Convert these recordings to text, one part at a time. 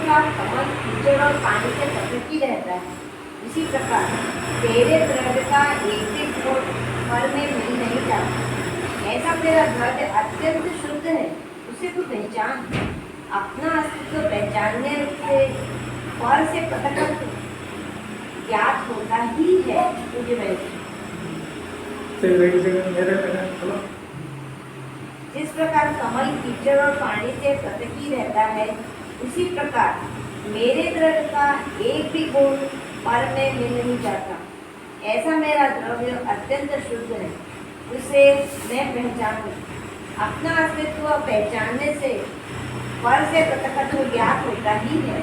कमल कीचड़ और पानी से टपकी रहता है, इसी प्रकार तेरे दृढ़ का एक एक गुण फल में मिल नहीं जाता। ऐसा मेरा दृढ़ अत्यंत शुद्ध है, उसे तू पहचान। अपना अस्तित्व पहचानने से पर से पृथक ज्ञात होता ही है तुझे मैं। जिस प्रकार कमल कीचड़ और पानी से पृथक रहता है, उसी प्रकार मेरे दृढ़ का एक भी गुण पर में मिल नहीं जाता। ऐसा मेरा द्रव्य अत्यंत शुद्ध है, उसे मैं पहचानूं। अपना अस्तित्व पहचानने से पर से पृथकत्व ज्ञात होता ही है।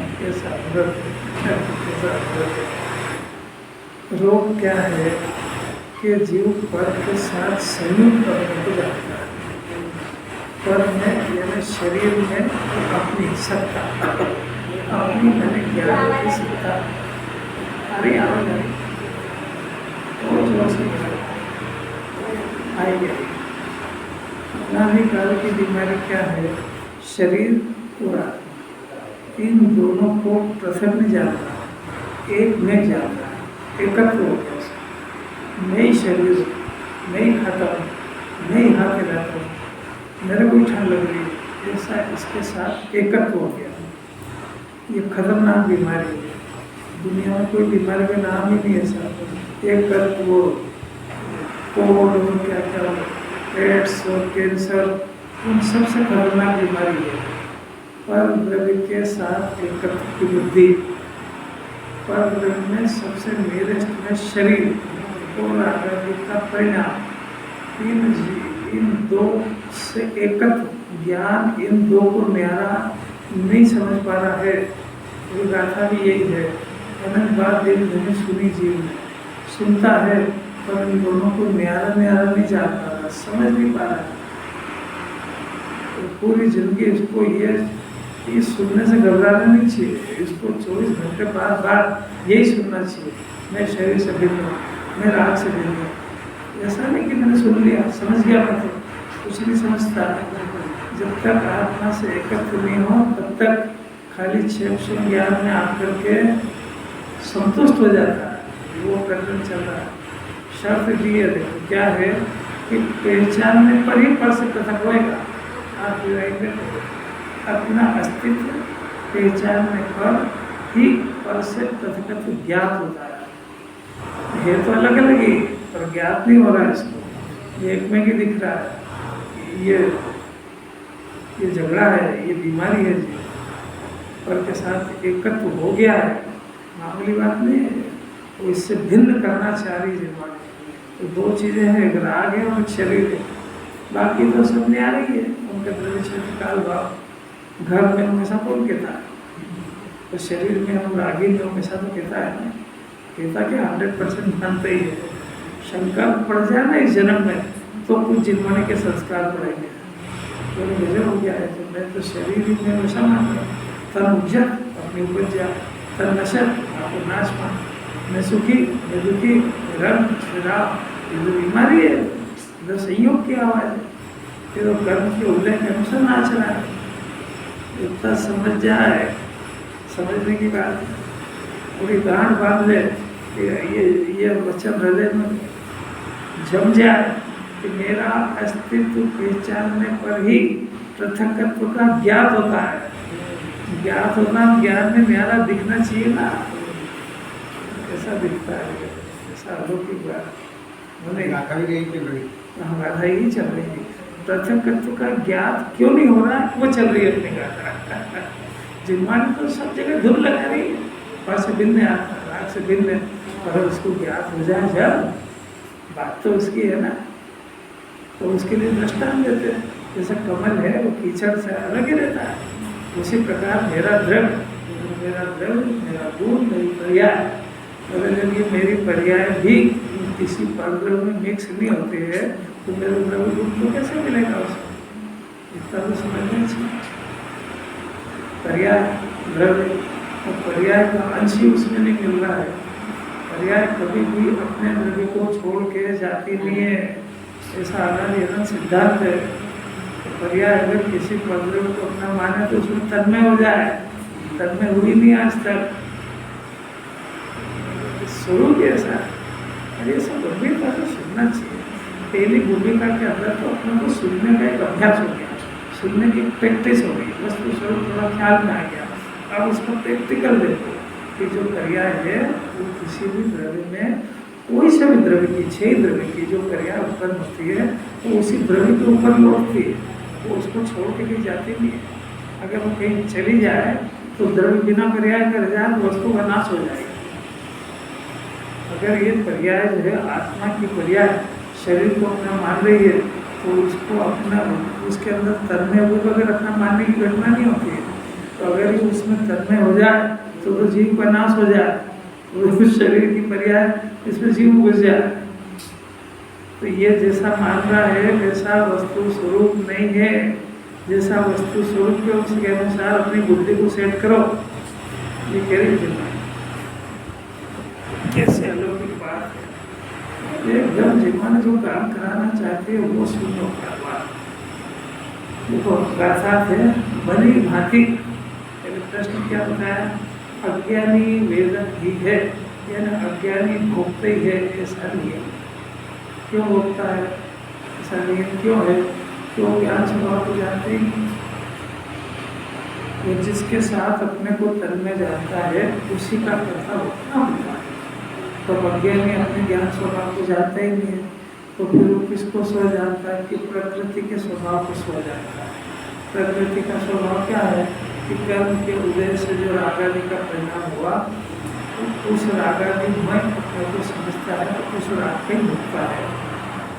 रोग क्या है कि जीव पर के साथ संयुक्त करने को जाता है। पर में यानी शरीर में अपनी सत्ता, अपनी मैंने ज्ञान की सत्ता अरे आवाज आई काल की बीमारी क्या है? शरीर पूरा इन दोनों को प्रथम में जाना, एक में जाना, एकत्र हो गया। मैं शरीर, मैं खाता हूँ, मैं यहाँ पे रहता हूँ, मेरे को ठंड लग रही है, ऐसा इसके साथ एकत्र हो गया। ये खतरनाक बीमारी है। दुनिया में कोई बीमारी का नाम ही नहीं ऐसा। एक कर वो कोविड और क्या क्या एड्स और कैंसर, उन सबसे खतरनाक बीमारी है। पर द्रव्य के साथ एकत्र की बुद्धि, पर द्रव्य में सबसे नियरेस्ट में शरीर और आरोग्य का परिणाम, इन दो से एकत्र ज्ञान इन दो को न्यारा नहीं समझ पा रहा है। वो गाथा भी यही है। अनंत बात दिन धनी सुनी जीव ने सुनता है, पर इन दोनों को न्यारा नहीं जान पा रहा, समझ नहीं पा रहा। तो पूरी जिंदगी इसको ये सुनने से घबराना नहीं चाहिए। इसको 24 घंटे बार यही सुनना चाहिए। मैं शरीर से भिन्न हूँ, मैं राग से भिन्न हूँ। ऐसा नहीं कि मैंने सुन लिया, समझ गया, मैं तो कुछ नहीं समझता। जब तक आत्मा से एकत्र नहीं हो, तब तक खाली क्षेत्र ज्ञान में आकर के संतुष्ट हो जाता है। वो प्रकरण चल रहा है। शर्त भी है, देखो क्या है कि पहचानने पर ही पर से पृथक होएगा। आप अपना अस्तित्व पहचानने पर ही पर से पृथकत्व ज्ञात होता है। तो अलग अलग ही, पर ज्ञात नहीं हो रहा है इसको। ये एक में ही दिख रहा है। ये झगड़ा है, ये बीमारी है जी। पर के साथ एकत्व हो गया है, मामूली बात नहीं है। वो इससे भिन्न करना चाह रही है। तो दो चीज़ें हैं, एक राग है और शरीर है। बाकी तो सब में आ रही है। उनका प्रवेश काल भाव घर में हमेशा कौन कहता है? तो शरीर में हम रागी में हमेशा तो कहता है ना, कहता कि 100% मानते ही है। शंका पड़ जाए ना इस जन्म में, तो कुछ जिन्होंने के संस्कार पड़ेंगे। तो मुझे हो गया है, तो मैं तो शरीर में हमेशा मानता हूँ। तन उपजा अपनी उपजा, तन नशत आपको नाश मान। मैं सुखी, मैं दुखी, रंग शराब, ये जो बीमारी है, जो संयोग की आवाज़ है, ये तो कर्म के उल्लेख के अनुसार नाच रहा है। इतना समझ जाए, समझने की बात पूरी गांठ बांध ले, ये वचन हृदय में जम जाए कि मेरा अस्तित्व पहचानने पर ही पृथकत्व का ज्ञात होता है। ज्ञात होना, ज्ञान में मेरा दिखना चाहिए ना। ऐसा दिखता है, ऐसा अलौकिक बात गाथा भी यही चल रही है। हाँ, गाथा यही चल रही है। पृथकत्व का ज्ञात क्यों नहीं हो रहा, वो चल रही है अपनी गाथा। जिम्मान तो सब जगह धुन लगा रही है। पर से भिन्न है, राग से भिन्न है, पर उसको ज्ञात हो जाए जब, बात तो उसकी है ना। तो उसके लिए दृष्टांत देते हैं। जैसा कमल है वो कीचड़ से अलग ही रहता है, उसी प्रकार मेरा दृढ़ मेरा द्रव्य, मेरा गुण, मेरी पर्याय। अगर जब ये मेरी पर्याय भी किसी परद्रव्य में मिक्स नहीं होती है तो मेरा द्रव्य गुण तो कैसे मिलेगा उसको? इतना तो समझना चाहिए। पर्याय द्रव्य और पर्याय का अंश ही उसमें नहीं मिल रहा है। पर्याय कभी भी अपने द्रव्य को छोड़ के जाती नहीं है, ऐसा अनादि सिद्धांत है। तो पर्याय अगर किसी परद्रव्य को अपना माने तो उसमें तन्मय हो जाए, तन्मय हुई नहीं आज तक। स्वरूप ऐसा है, ये सब गंभीरता से सुनना चाहिए। पहली भूमिका के अंदर तो अपने को सुनने का एक अभ्यास हो गया, सुनने की प्रैक्टिस हो गई, वस्तु स्वरूप थोड़ा ख्याल में आ गया। अब उसको प्रैक्टिकल देखो कि जो पर्याय है वो किसी भी द्रव्य में, कोई से भी द्रव्य की, 6 द्रव्य की जो पर्याय उत्पन्न होती है वो उसी द्रव्य के ऊपर लौटती है, वो उसको छोड़ के कहीं जाती नहीं है। अगर वो कहीं चली जाए तो द्रव्य बिना पर्याय कर जाए तो वस्तु का नाश हो जाएगा। अगर ये पर्याय जो है आत्मा की पर्याय शरीर को अपना मान रही है तो उसको अपना, उसके अंदर तन्मय हुए अगर अपना मानने की घटना नहीं होती है। तो अगर ये उसमें तन्मय हो जाए तो जीव का नाश हो जाए, तो शरीर की पर्याय इसमें जीव घुस जाए। तो ये जैसा मान रहा है वैसा वस्तु स्वरूप नहीं है। जैसा वस्तु स्वरूप है उसके अनुसार अपनी बुद्धि को सेट करो। ये कह रही है कैसे अलौकिक बात है। एकदम जिन्होंने जो काम कराना चाहते हैं वो सुनो क्या बात। देखो गाथा थे भली भांति, प्रश्न क्या बताया, अज्ञानी वेदक ही है, यानी अज्ञानी भोगते ही है, ऐसा नहीं है। क्यों भोगता है ऐसा नहीं है, क्यों है? क्यों ज्ञान स्वभाव को जानते ही नहीं। वो जिसके साथ अपने को तन्मय जानता है उसी का कर्ता भोगना होता है। तो अज्ञानी अपने ज्ञान स्वभाव को जानता ही नहीं है, तो फिर वो किसको स्व जानता है कि प्रकृति के स्वभाव को स्व जानता है। प्रकृति का स्वभाव क्या है कि कर्म के उदय से जो रागादि का परिणाम हुआ उस रागादि मैं अपने को समझता है, उस राग का ही भुगता है,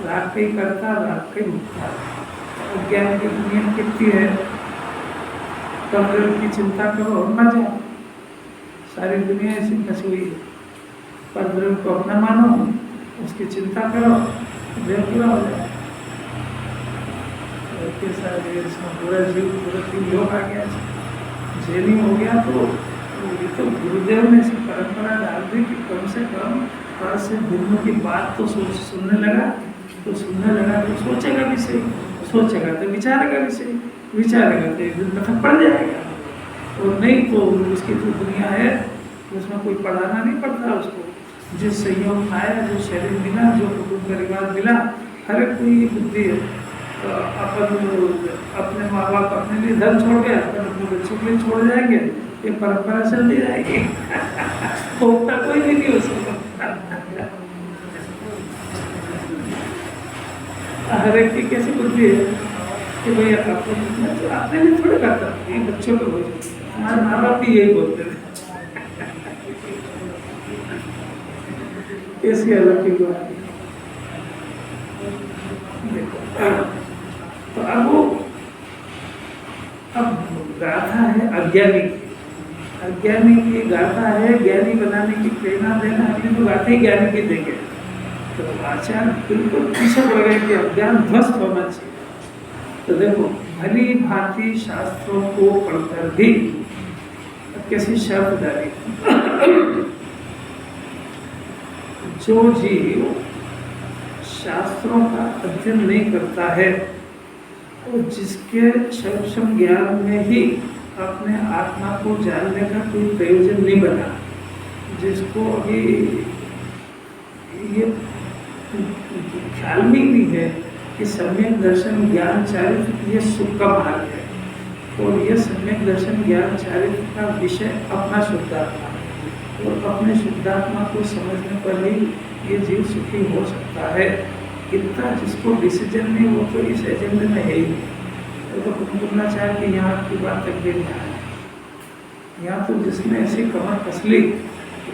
राग का ही करता, राग का ही भुगता है। अज्ञान की नियम कितनी है, परद्रव्य की चिंता करो और मर जाओ। सारी दुनिया ऐसी फंसी हुई है। परद्रव्य को अपना मानो, उसकी चिंता करो, देह पूरा हो जाए। पूरा जीव पूरा 3 लोग आ गया, जेनी हो गया। तो ये तो गुरुदेव ने ऐसी परंपरा डाल दी कि कम से कम पर से भिन्न की बात तो सुनने लगा तो सोचेगा भी सही, सोचेगा तो विचारेगा भी सही, विचारेगा तो एक दिन मतलब पड़ जाएगा। और नहीं तो उसकी जो दुनिया है उसमें कोई पढ़ाना नहीं पड़ता उसको। जिस संयोग आया, जो शरीर मिला, जो कुटुंब परिवार मिला, हर एक कोई बुद्धि है। तो अपने माँ बाप अपने लिए धन छोड़ गए, अपने बच्चों के लिए छोड़ जाएंगे, ये परंपरा चलती जाएगी। होता कोई भी नहीं उसको। हर एक की कैसी बुद्धि है कि भाई अपने लिए थोड़े करता, ये बच्चों को बोलते, हमारे माँ बाप भी यही बोलते थे। कैसी अलौकिक बात है। तो अब गाथा है अज्ञानी की, अज्ञानी की गाथा है ज्ञानी बनाने की प्रेरणा देना। अपनी तो गाथा ही ज्ञानी की देंगे तो आचार्य बिल्कुल पीछे पड़ गए कि अज्ञान ध्वस्त होना चाहिए। तो देखो भली भांति शास्त्रों को पढ़कर भी कैसी शर्त डाली, जो जीव शास्त्रों का अध्ययन नहीं करता है और जिसके सूक्ष्म ज्ञान में ही अपने आत्मा को जानने का कोई प्रयोजन नहीं बना, जिसको अभी ये ख्याल में नहीं है कि सम्यक दर्शन ज्ञान चारित्र ये सुख का मार्ग है, और यह सम्यक दर्शन ज्ञान चारित्र का विषय अपना शुद्धात्मा, और अपने शुद्धात्मा को समझने पर ही ये जीव सुखी हो सकता है। इतना जिसको डिसीजन नहीं वो तो इस एजेंडे में है ही नहीं। तो बोलना चाहे कि यहाँ की बात तक भी नहीं है। यहाँ तो जिसने ऐसी कमर कसली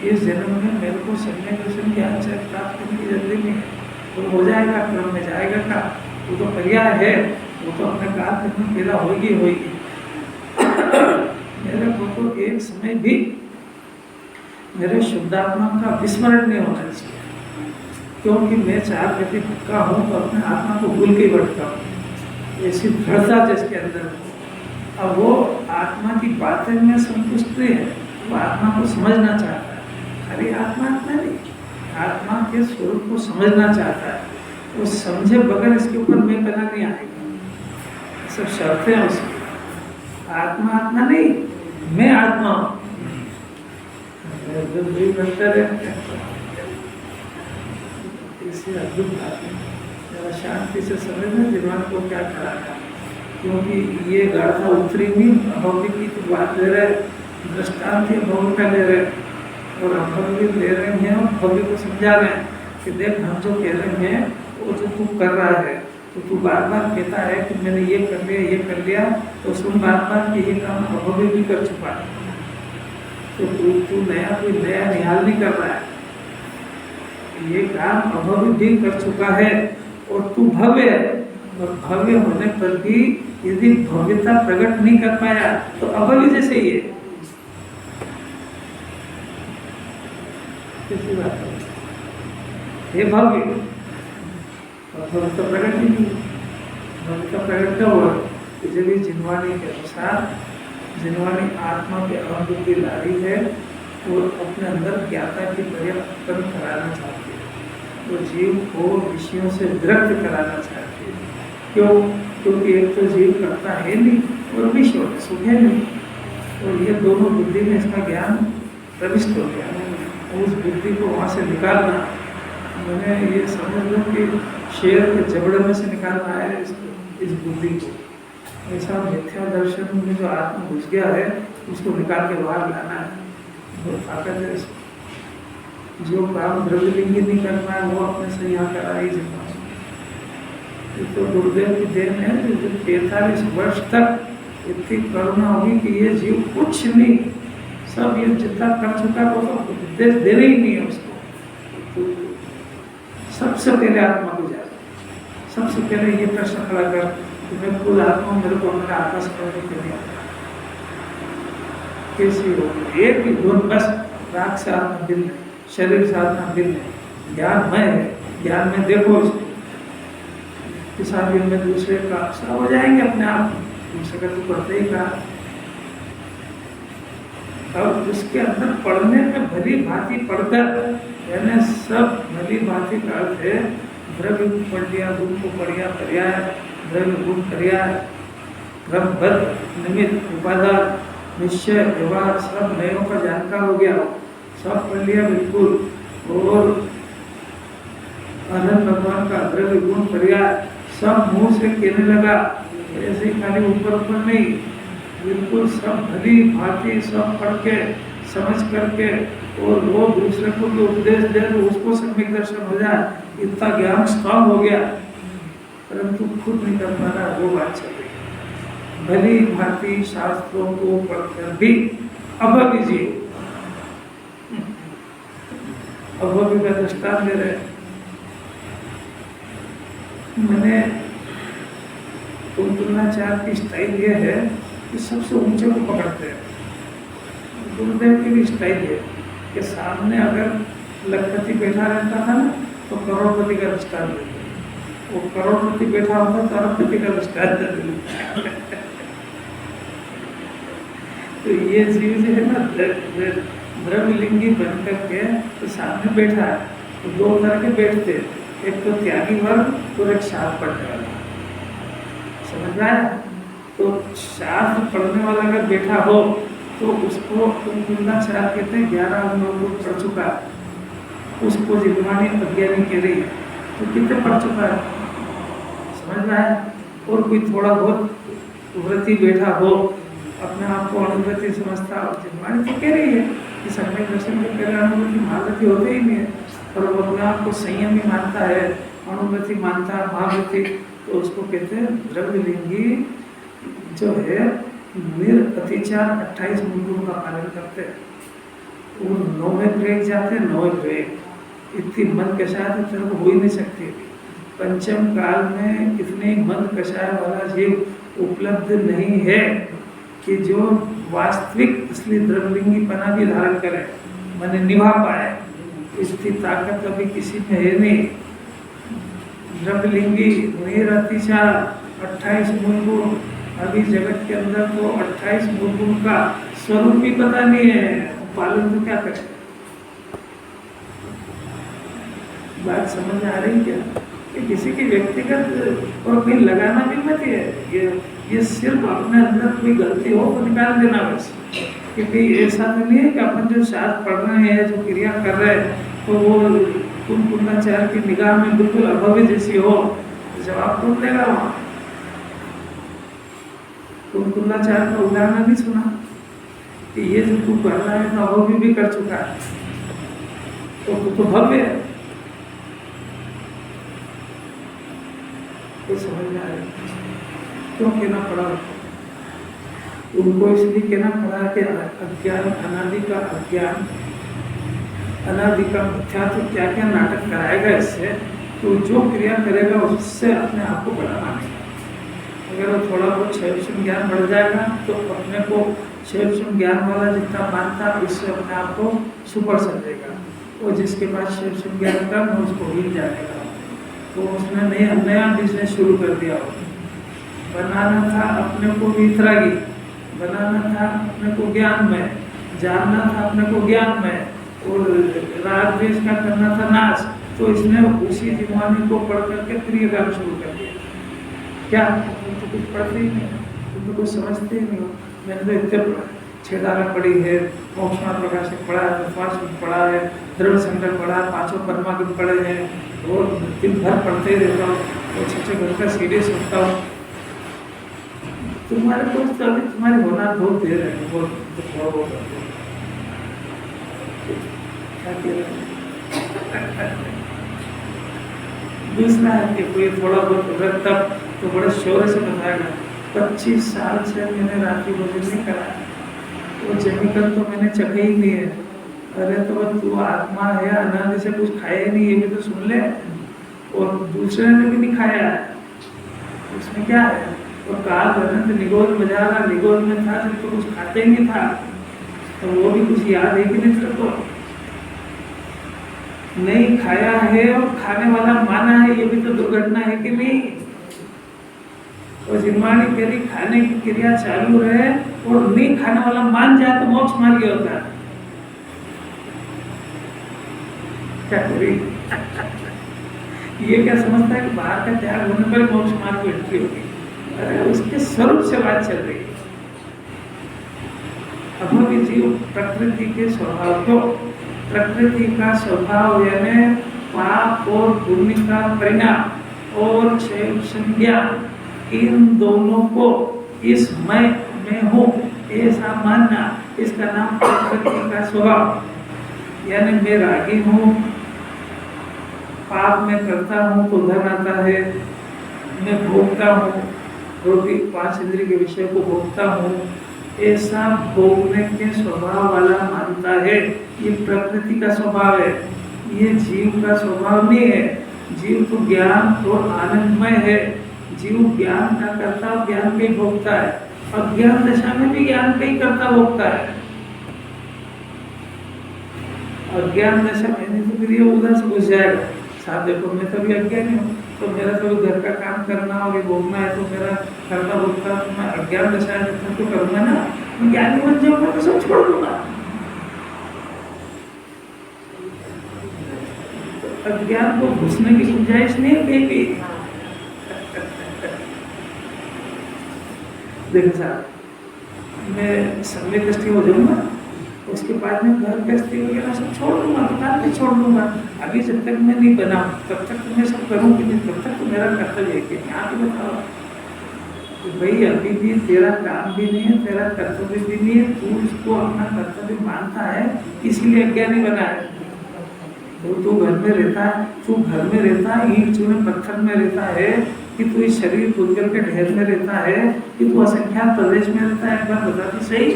इस जन्म में मेरे को सम्यक दर्शन ज्ञान चारित्र प्राप्त करने की जरूरत नहीं है, तो हो जाएगा, क्रम में जाएगा का, वो तो पर्याय है, वो तो अपने काल में पैदा होगी। मेरे को तो एक समय भी मेरे शुद्धात्मा का विस्मरण नहीं होना चाहिए, क्योंकि मैं 4 गति भटका हूँ तो अपने आत्मा को भूल के भटका हूँ, ऐसी दृढ़ता जिसके अंदर हो। अब वो आत्मा की बातें में संतुष्ट नहीं है, वो आत्मा को समझना चाहता है। खाली आत्मा आत्मा नहीं, आत्मा के स्वरूप को समझना चाहता है। वो समझे बगैर इसके ऊपर मैं पना नहीं आएगा, सब शर्तें हैं उसकी। आत्मा आत्मा नहीं, मैं आत्मा हूँ। अद्भुत बात है, जरा शांति से समझना दिमाग को क्या कराना, क्योंकि ये गाथा उत्तरी नहीं, अभव्य की तो बात ले रहे, दृष्टांत अभव्य का ले रहे, और अभव्य ले रहे हैं और भव्य को समझा रहे हैं कि देख हम जो कह रहे हैं वो जो तू कर रहा है, तो तू बार बार कहता है कि मैंने ये कर लिया ये कर लिया, तो सुन बार बार कि ये काम अभव्य भी कर चुका है, तो तू नया कोई नया निहाल नहीं कर रहा है, ये काम अभव्य भी कर चुका है और तू भव्य है, और भव्य होने पर भी यदि भव्यता प्रकट नहीं कर पाया तो अभव्य जैसे ही है। कैसी बात है, ये भव्य और भव्यता प्रकट ही नहीं। भव्यता प्रकट कब हुआ, जब ये जिनवाणी के अनुसार, जिनवाणी आत्मा के अनुभूति ला रही है, वो अपने अंदर ज्ञाता की पर्याप्त उत्पन्न कराना चाहती है, वो जीव को विषयों से विरक्त कराना चाहती है। क्यों? क्योंकि एक तो जीव करता है नहीं और विषय सुख है नहीं, और ये दोनों बुद्धि में इसका ज्ञान प्रविष्ट हो गया, उस बुद्धि को वहाँ से निकालना, मैंने ये समझ लो कि शेर के जबड़े में से निकालना है इस बुद्धि को। ऐसा मिथ्या दर्शन में जो आत्मा घुस गया है उसको निकाल के बाहर लाना है, वो ताकत है इसको। जो काम द्रव्यलिंगी नहीं करना है वो अपने से यहाँ करा ही सकता। ये तो गुरुदेव की देन है, जो 43 वर्ष तक इतनी करुणा होगी कि ये जीव कुछ नहीं, सब ये जितना कर चुका वो तो उपदेश देना ही नहीं है उसको। तो सबसे पहले आत्मा को जाए, सबसे पहले ये प्रश्न खड़ा कर कि मैं खुद आत्मा, मेरे को मेरा आकाश करने के लिए कैसी हो। एक ही गुण बस, राग से आत्मा दिल है, शरीर से आत्मा दिल है, ज्ञान मैं है, ज्ञान में देखो इसको, इस आदमी में दूसरे का सब हो जाएंगे अपने आप, दूसरे का तो करते ही कहा। अब उसके अंदर पढ़ने में भली भांति पढ़कर, यानी सब भली भांति का अर्थ है द्रव्य को पढ़ लिया, गुण को पढ़िया पर्याय, द्रव्य गुण पर्याय, ब्रह्मबद्ध निमित्त उपादान निश्चय व्यवहार सब नयों का जानकार हो गया, सब पढ़ लिया बिल्कुल। और अनंत भगवान का द्रव्य गुण पर्याय सब मुंह से कहने लगा, ऐसे ही खाली ऊपर ऊपर नहीं, बिल्कुल सब भली भांति सब पढ़ के समझ करके, और वो दूसरे को भी उपदेश दे तो उसको सम्यक दर्शन हो जाए, इतना ज्ञान स्ट्रॉन्ग हो गया, परंतु खुद नहीं कर पा रहा, वो बात चल रही। भली भांति शास्त्रों को पढ़कर भी अभव्य जीव, अभव्य का दृष्टांत दे रहे। मैंने तुलनाचार की स्टाइल ये है कि सबसे ऊंचे को पकड़ते हैं। गुरुदेव की भी स्टाइल है कि सामने अगर लखपति बैठा रहता था ना तो करोड़पति का दृष्टांत देते, वो करोड़पति बैठा होता तो अरबपति का दृष्टांत देते। तो ये जीव जो है ना द्रव्यलिंगी बन करके तो सामने बैठा है, तो दो तरह के बैठते, एक तो त्यागी वर्ग और एक शास्त्र पढ़ने वाला, समझ में आया? तो शास्त्र पढ़ने वाला अगर बैठा हो तो उसको तुलनाचार कहते हैं, 11 अवलोकन पढ़ चुका, उसको जिनवाणी अज्ञानी कह रही है, तो कितने पढ़ चुका है, समझ में आया? और कोई थोड़ा बहुत व्रती बैठा हो, अपने आप को अनुभूति समझता, और जिनवाणी तो कह रही है कि सम्यक दर्शन के पहले अनुभूति महाव्रती होते ही नहीं है, और वो अपने आप को संयमी मानता है, अनुभूति मानता है, महाव्रती, तो उसको कहते हैं द्रव्यलिंगी जो है निरअतिचार 28 मुंडों का पालन करते हैं। वो 9वें ग्रेड जाते हैं, 9वें ग्रेड इतनी मन कषाय तो तेरे को हो ही नहीं सकती। पंचम काल में इतने मन कषाय वाला जीव उपलब्ध नहीं है कि जो वास्तविक असली द्रवलिंगीपना भी धारण करे, मैंने निभा पाए, इसकी ताकत अभी किसी में है नहीं। द्रवलिंगी निरतिचार 28 मूलगुण, अभी जगत के अंदर तो 28 मूलगुण का स्वरूप भी पता नहीं है, पालन तो क्या करें। बात समझ आ रही क्या कि किसी की व्यक्तिगत और कहीं लगाना भी मत है, ये सिर्फ अपने अंदर कोई गलती हो तो निकाल देना बस। क्योंकि ऐसा तो नहीं है कि अपन जो शास्त्र पढ़ रहे हैं, जो क्रिया कर रहे हैं, तो वो कुंकुलाचार्य की निगाह में बिल्कुल अभव्य जैसी हो, जवाब कौन देगा वहाँ। कुंकुलाचार्य का उदाहरण नहीं सुना कि ये जो तू कर रहा है तो अभव्य भी कर चुका है, तो भव्य है। तो समझ में आया क्यों कहना पड़ा उनको, इसलिए कहना पड़ा कि अज्ञान, अनादि का अज्ञान, अनादि का मिथ्या, तो क्या क्या नाटक कराएगा इससे, तो जो क्रिया करेगा उससे अपने आप को बढ़ाना नहीं। अगर वो थोड़ा बहुत शैव ज्ञान बढ़ जाएगा तो अपने को शैव ज्ञान वाला जितना मानता उससे अपने आप को सुपर समझेगा, और जिसके पास शैव ज्ञान का उसको हिल जाएगा। तो उसने नया बिजनेस शुरू कर दिया, बनाना था अपने को वितरागी, बनाना था अपने को ज्ञान में, जानना था अपने को ज्ञान में, और राग द्वेष का करना था नाश। तो इसने उसी जीवानी को पढ़ करके प्रिय काम शुरू कर दिया। क्या तुम तो कुछ पढ़ते ही नहीं, तुम तो कुछ समझते ही नहीं हो। मैंने तो इतने पढ़ा, छेदारा पढ़ी है, मोक्षमा प्रकाशक पढ़ा है, फास्ट पढ़ा है, दृढ़ संकल्प पढ़ा, पांचों परमागम पढ़े हैं, और दिन भर पढ़ते ही रहता हूँ, और 6 घंटा सीढ़ी सुनता हूँ। तुम्हारे पास तो अभी तुम्हारे होना बहुत देर है, बहुत क्या कह रहे हैं। दूसरा है कि कोई थोड़ा बहुत अगर तब तो बड़े शोर से बताएगा 25 साल से मैंने रात्रि भोजन नहीं कराया, वो जमीकल तो मैंने चखा ही नहीं है। अरे तो तू आत्मा है, अनादि से कुछ खाया ही नहीं, ये भी तो सुन ले, और दूसरे ने भी नहीं खाया है, उसमें क्या है। और काल अनंत निगोल बजा रहा, निगोल में था जब तो कुछ खाते ही नहीं था, तो वो भी कुछ याद है कि नहीं तेरे को, नहीं खाया है और खाने वाला माना है, ये भी तो दुर्घटना है कि नहीं। और जिम्मानी करी खाने की क्रिया चालू रहे और नहीं खाने वाला मान जाए तो मोक्ष मार्ग होता है। क्या करी ये क्या समझता है कि बाहर का त्याग होने पर मोक्ष मार्ग में एंट्री होगी। अरे उसके स्वरूप से बात चल रही है। अभव्य जीव प्रकृति के स्वभाव को, प्रकृति का स्वभाव यानी पाप और पुण्य का परिणाम और क्षय संज्ञा, इन दोनों को इस मैं में हूँ ऐसा मानना, इसका नाम प्रकृति का स्वभाव। यानी मैं रागी हूँ, पाप में करता हूँ तो धन आता है, मैं भोगता हूँ, रोटी 5 इंद्रिय के विषय को भोगता हूँ, ऐसा भोगने के स्वभाव वाला मानता है। ये प्रकृति का स्वभाव है, ये जीव का स्वभाव नहीं है। जीव तो ज्ञान और आनंदमय है, जीव ज्ञान का करता ज्ञान का ही भोगता है, और ज्ञान दशा में भी ज्ञान का ही करता भोगता है। और ज्ञान दशा में नहीं तो फिर ये उधर से घुस जाएगा। साथ देखो मैं तो अभी अज्ञानी हूँ, तो मेरा तो घर का काम करना और ये भोगना है, तो मेरा करता भोगता तो मैं अज्ञान दशा में तो करूँगा ना, मैं ज्ञानी बन जाऊँगा तो सब छोड़ दूंगा। अज्ञान को घुसने की गुंजाइश नहीं है कहीं भी। देखो साहब, मैं समय कष्टी हो जाऊंगा, उसके बाद में घर गृहस्थी वगैरह सब छोड़ दूंगा, दुकान भी छोड़ दूंगा। अभी जब तक मैं नहीं बना तब तक तो मैं सब करूँगी नहीं, तब तक तो मेरा कर्तव्य है कि यहाँ पे बताओ तो भाई अभी भी तेरा काम भी नहीं है, तेरा कर्तव्य भी नहीं है, तू इसको अपना कर्तव्य मानता है, इसीलिए अज्ञानी बना है। तू घर में रहता है, तू घर में रहता है, ईंट चूने पत्थर में रहता है, कि तू इस शरीर पुद्गल के ढेर में रहता है, कि तू असंख्यात प्रदेश में रहता है। एक बार बता तो सही,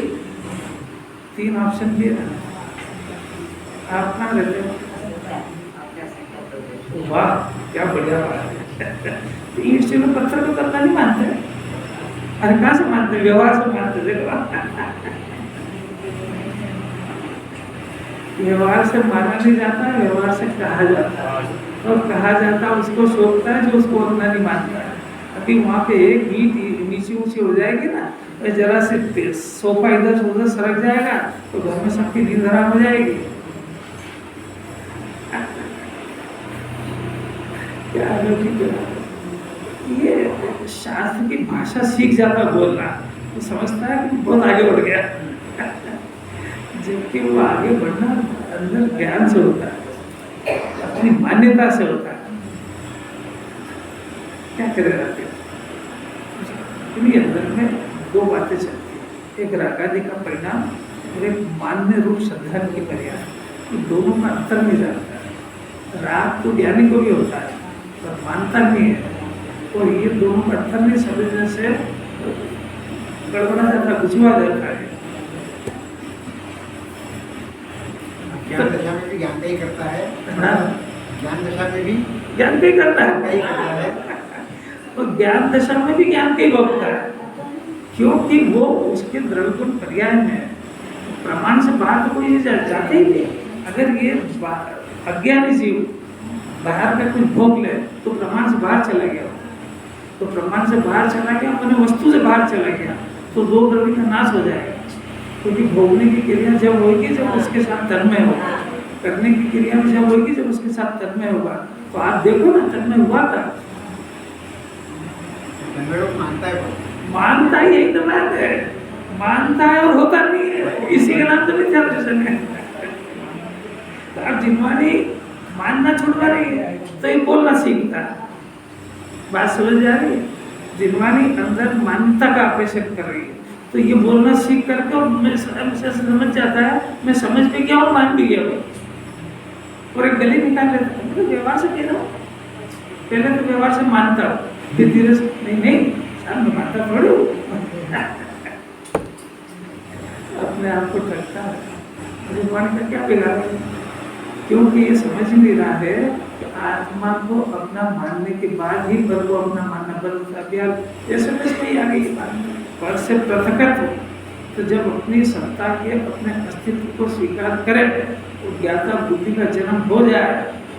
3 ऑप्शन दिए ना, आप कहाँ रहते हो? वाह क्या बढ़िया बात है। तो ईंट चूने पत्थर को करना नहीं मानते, अरे कहाँ से मानते, व्यवहार से मानते। देखो व्यवहार से माना नहीं जाता, व्यवहार से कहा जाता है, और कहा जाता उसको शोभता है जो उसको अपना नहीं मानता है। अभी वहाँ पे एक ईंट नीचे ऊंची हो जाएगी ना, तो जरा से सोफा इधर से उधर सरक जाएगा तो घर में सबकी नींद हराम हो जाएगी। क्या अलौकिक है। ये शास्त्र की भाषा सीख जाता बोलना तो समझता है कि बहुत आगे बढ़ गया, जबकि वो आगे बढ़ना अंदर ज्ञान से होता है, अपनी मान्यता से होता है। क्या करेगा फिर? अंदर में दो बातें चलती है, एक रागादि का परिणाम और एक मान्य रूप श्रद्धा की पर्याय। तो दोनों का अंतर नहीं जानता है। राग तो ज्ञानी को भी होता है पर मानता नहीं है, और ये दोनों का अंतर नहीं समझने से गड़बड़ा जाता, गुजवा जाता है। ज्ञान दशा में भी ज्ञान का ही करता है, ज्ञान दशा में भी ज्ञान का ही करता ही करता है, है, और ज्ञान दशा में भी ज्ञान का ही भोगता है, क्योंकि वो उसके द्रव्यगुण पर्याय में प्रमाण से बाहर तो कोई जाते ही नहीं। अगर ये अज्ञानी जीव बाहर का कुछ भोग ले तो प्रमाण से बाहर चला गया, तो प्रमाण से बाहर चला गया मैंने वस्तु से बाहर चला गया, तो दो द्रव्य का नाश हो जाएगा। क्योंकि भोगने की क्रिया जब होगी जब उसके साथ तन्मय होगा, करने की क्रिया में जब होगी जब उसके साथ तन्मय होगा। तो आप देखो ना तन्मय हुआ था, मानता है, मानता ही यही तो बात है, मानता है और होता नहीं है, इसी का नाम तो मिथ्या दर्शन है। तो अब जिन्वानी मानना छुड़वा रही है तो ये बोलना सीखता है। बात समझ जा रही है? जिन्वानी अंदर मान्यता का अपेक्षा कर रही है, तो ये बोलना सीख करके और मैं समझ जाता है, मैं समझ भी गया और मान भी गया वो, और एक गले निकाल लेता है। तो व्यवहार से कह रहा हूँ, पहले तो व्यवहार से मानता हूँ, फिर धीरे से नहीं साहब मैं मानता थोड़ी हूँ, अपने आप को ठगता है। जिन्वानी का क्या बिगाड़ है? क्योंकि ये समझ नहीं रहा है कि आत्मा को अपना मानने के बाद ही पर को अपना मानना बदलता है। ये समझ नहीं आ गई बात, पर से पृथकत्व। तो जब अपनी सत्ता के अपने अस्तित्व को स्वीकार करे और ज्ञाता बुद्धि का जन्म हो जाए,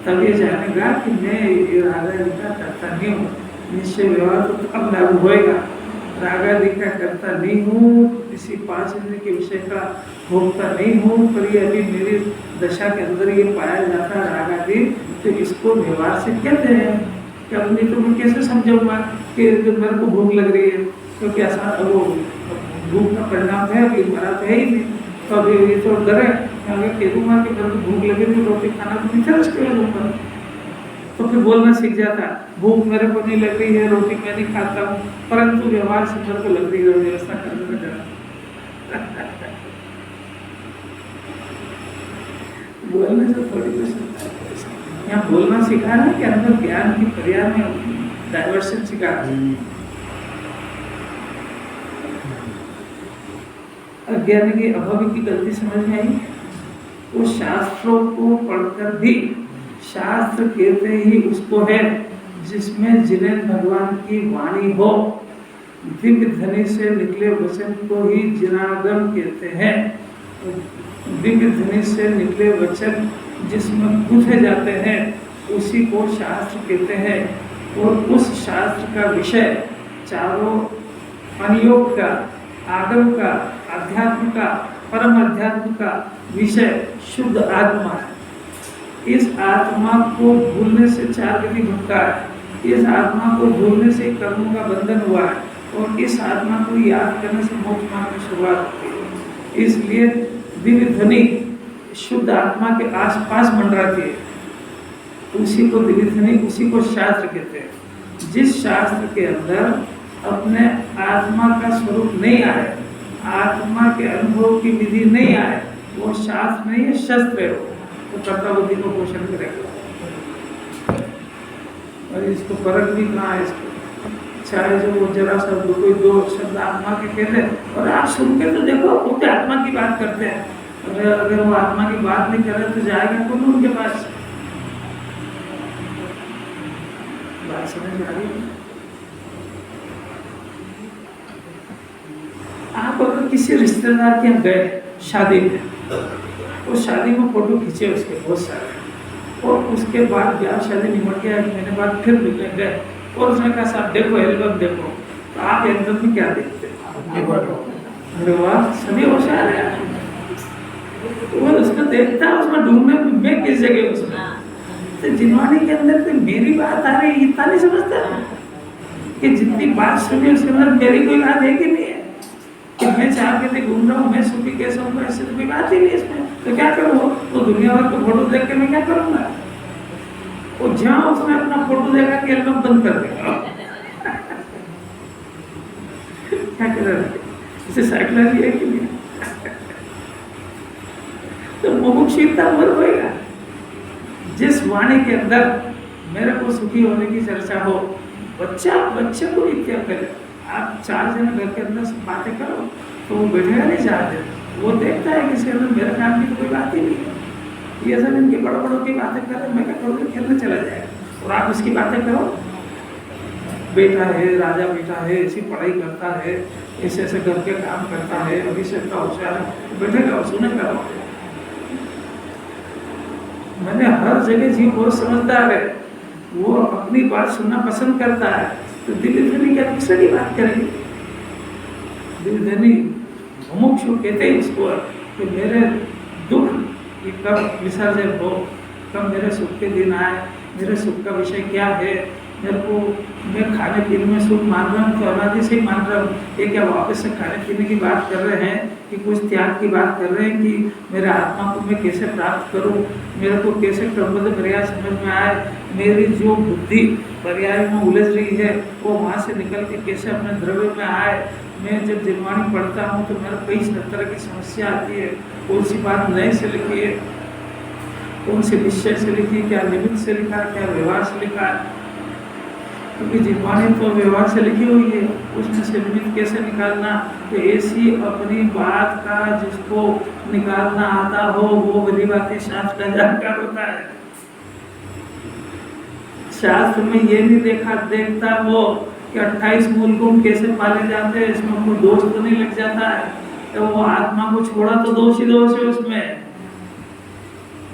तब ये जानेगा कि मैं ये रागादि का करता नहीं हूँ। निश्चय व्यवहार तो अब लागू होएगा, रागादि का करता नहीं हूँ, किसी पांच इंद्रिय के विषय का भोगता नहीं हूँ, पर ये अभी मेरी दशा के अंदर ये पाया जाता है रागादि, तो इसको व्यवहार से कहते हैं। कि अपनी तो मैं कैसे समझाऊंगा कि मेरे को भूख लग रही है, क्योंकि ऐसा वो भूख का परिणाम है, अभी मरा तो है ही नहीं, तो अभी ये तो डर है, अगर कह दूंगा कि मेरे को भूख लगी तो रोटी खाना तो नहीं चल उसके ऊपर, तो फिर बोलना सीख जाता, भूख मेरे को नहीं लग रही है, रोटी मैं नहीं खाता हूँ, परंतु व्यवहार से मेरे को लग रही है, व्यवस्था करने लगा। बोलने से थोड़ी कुछ यहाँ बोलना सिखाना कि अंदर ज्ञान की पर्याय में डाइवर्शन सिखाना। अज्ञान की अभावी की गलती समझ में आई। वो शास्त्रों को पढ़कर भी शास्त्र कहते ही उसको है जिसमें जिनेन भगवान की वाणी हो। दिव्य ध्वनि से निकले वचन को ही जिनागम कहते हैं। दिव्य ध्वनि से निकले वचन जिसमें पूछे जाते हैं उसी को शास्त्र कहते हैं। और उस शास्त्र का विषय चारों अनुयोग का, आगम का, अध्यात्म का, परम अध्यात्म का विषय शुद्ध आत्मा है। इस आत्मा को भूलने से चार गति घटता है। इस आत्मा को भूलने से कर्मों का बंधन हुआ है, और इस आत्मा को याद करने से मोक्ष मार्ग की शुरुआत होती है। इसलिए दिव्य ध्वनि शुद्ध आत्मा के आसपास मंडराती है, उसी को दिव्य ध्वनि, उसी को शास्त्र कहते हैं। जिस शास्त्र के अंदर अपने आत्मा का स्वरूप नहीं आए, आत्मा के अनुभव की विधि नहीं आए, वो शास्त्र नहीं है, शस्त्र है। वो कर्ता बुद्धि को पोषण करेगा। और इसको फर्क भी कहाँ है, इसको चाहे जो वो जरा सा कोई दो शब्द आत्मा के कहते हैं, और आप सुन के तो देखो वो तो आत्मा की बात करते हैं। अगर वो आत्मा की बात नहीं कर रहे तो जाएगा कौन उनके पास? बात समझ आ रही है? आप अगर किसी रिश्तेदार के यहाँ गए शादी में, वो शादी में फोटो खींचे उसके बहुत सारे, और उसके बाद ब्याह शादी निमट गया, 1 महीने बाद फिर मिलने गए और उसने कहा साहब देखो एल्बम देखो, तो आप एल्बम में क्या देखते हैं? अपनी फोटो। अरे वाह, सभी होशियार है। वो उसको देखता है, उसमें ढूंढने में मैं किस जगह उसमें, तो जिनवानी के अंदर तो मेरी बात आ रही है, इतना नहीं समझता कि जितनी बात सुनी उसके अंदर मेरी कोई बात है कि नहीं है, कि मैं चाह के घूम रहा हूँ, मैं सुखी कैसे हूँ, ऐसे तो कोई बात ही नहीं इसमें, तो क्या करूँ? तो दुनिया भर को फोटो देख के मैं क्या करूँगा? वो जहाँ उसने अपना फोटो देखा कि एल्बम बंद कर देगा। क्या कर रहा है? इसे साइकोलॉजी है कि नहीं? तो मुमुक्षुता मर होएगा। जिस वाणी के अंदर मेरे को सुखी होने की चर्चा हो, बच्चे को भी क्या करे? आप 4 जन घर के अंदर बातें करो तो वो बैठेगा नहीं चाहते, वो देखता है कि इसके अंदर मेरे काम की तो कोई बात ही नहीं है, ये सब इनके बड़ों की बातें कर रहे, मैं क्या करूँगा? खेलने चला जाएगा। और आप उसकी बातें करो, बेटा है, राजा बेटा है, ऐसी पढ़ाई करता है, ऐसे ऐसे घर के काम करता है, अभी से इतना होशियार है, बैठेगा और सुनेगा। मैंने हर जगह जीव बहुत समझदार है, वो अपनी बात सुनना पसंद करता है, तो दिल धनी क्या दूसरे की बात करेंगे? दिल धनी मुमुक्षु कहते हैं इसको कि मेरे दुख ये कब विसर्जन हो, कब मेरे सुख के दिन आए, मेरे सुख का विषय क्या है, मेरे को मैं खाने पीने में सुख मान रहा हूँ तो अनादि से ही मान रहा हूँ, ये क्या वापस से खाने पीने की बात कर रहे हैं कि कुछ त्याग की बात कर रहे हैं कि मेरे आत्मा को मैं कैसे प्राप्त करूँ, मेरे को कैसे क्रमबद्ध पर्याय समझ में आए, मेरी जो बुद्धि पर्याय में उलझ रही है वो वहाँ से निकल के कैसे अपने द्रव्य में आए। मैं जब जिनवाणी पढ़ता हूँ तो मेरा कई तरह की समस्या आती है, कौन सी बात नए से लिखी है, कौन से विषय से लिखी, क्या निमित्त से लिखा, क्या व्यवहार से लिखा है, क्योंकि जिनवाणी तो व्यवहार से लिखी हुई है, उसमें से निमित्त कैसे निकालना, तो ऐसी अपनी बात का जिसको निकालना आता हो वो बड़ी बातें शास्त्र का जानकार होता है। शास्त्र में ये नहीं देखता वो कि 28 मूल गुण कैसे पाले जाते हैं, इसमें कोई दोष तो नहीं लग जाता है, तो वो आत्मा को छोड़ा तो दोष ही दोष है उसमें,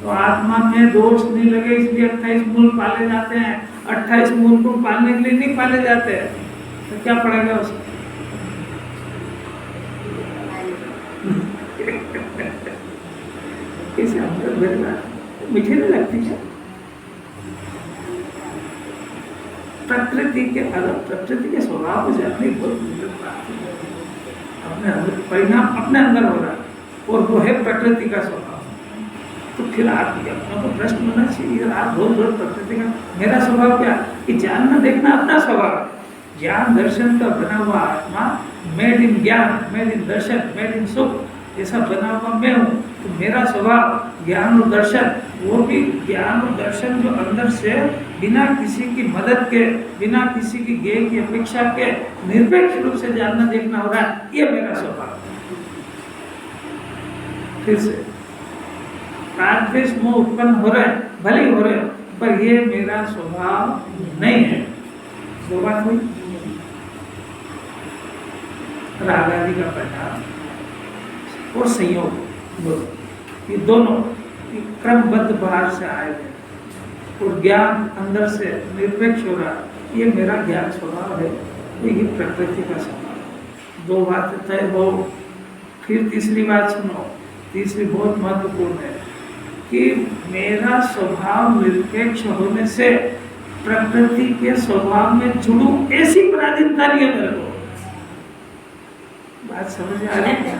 तो आत्मा में दोष नहीं लगे इसलिए 28 मूल पाले जाते हैं। 28 मूल को पालने के लिए नहीं पाले जाते, तो क्या पड़ेगा उसको? कैसे मीठे नहीं लगती है? प्रकृति के अलग, प्रकृति के स्वभाव को जानने बहुत बात है। अपने अंदर परिणाम अपने अंदर हो रहा है और वो है प्रकृति का स्वभाव। तो फिर आप अपना तो प्रश्न होना चाहिए, आप रोज प्रकृति का मेरा स्वभाव क्या कि जानना देखना अपना स्वभाव है। ज्ञान दर्शन का बना हुआ आत्मा, मेड इन ज्ञान, made in Darshan, made in सुख, ऐसा बना हुआ मैं हूँ। तो मेरा स्वभाव ज्ञान और दर्शन, वो भी ज्ञान और दर्शन जो अंदर से बिना किसी की मदद के, बिना किसी की ज्ञान की अपेक्षा के निरपेक्ष रूप से जानना देखना हो रहा है, ये मेरा स्वभाव। फिर से राग द्वेष मोह उत्पन्न हो रहे हैं, भले ही हो रहे हैं, पर ये मेरा स्वभाव नहीं है। दो बात हुई, राग आदि का परिणाम और संयोग, ये दोनों क्रमबद्ध बाहर से आए हैं और ज्ञान अंदर से निरपेक्ष हो रहा, ये मेरा ज्ञान स्वभाव है, तो ये प्रकृति का स्वभाव। दो बातें तय हो। फिर तीसरी बात सुनो, तीसरी बहुत महत्वपूर्ण है कि मेरा स्वभाव निरपेक्ष होने से प्रकृति के स्वभाव में जुड़ू, ऐसी पराधीनता नहीं है मेरे को। बात समझ आ रही है?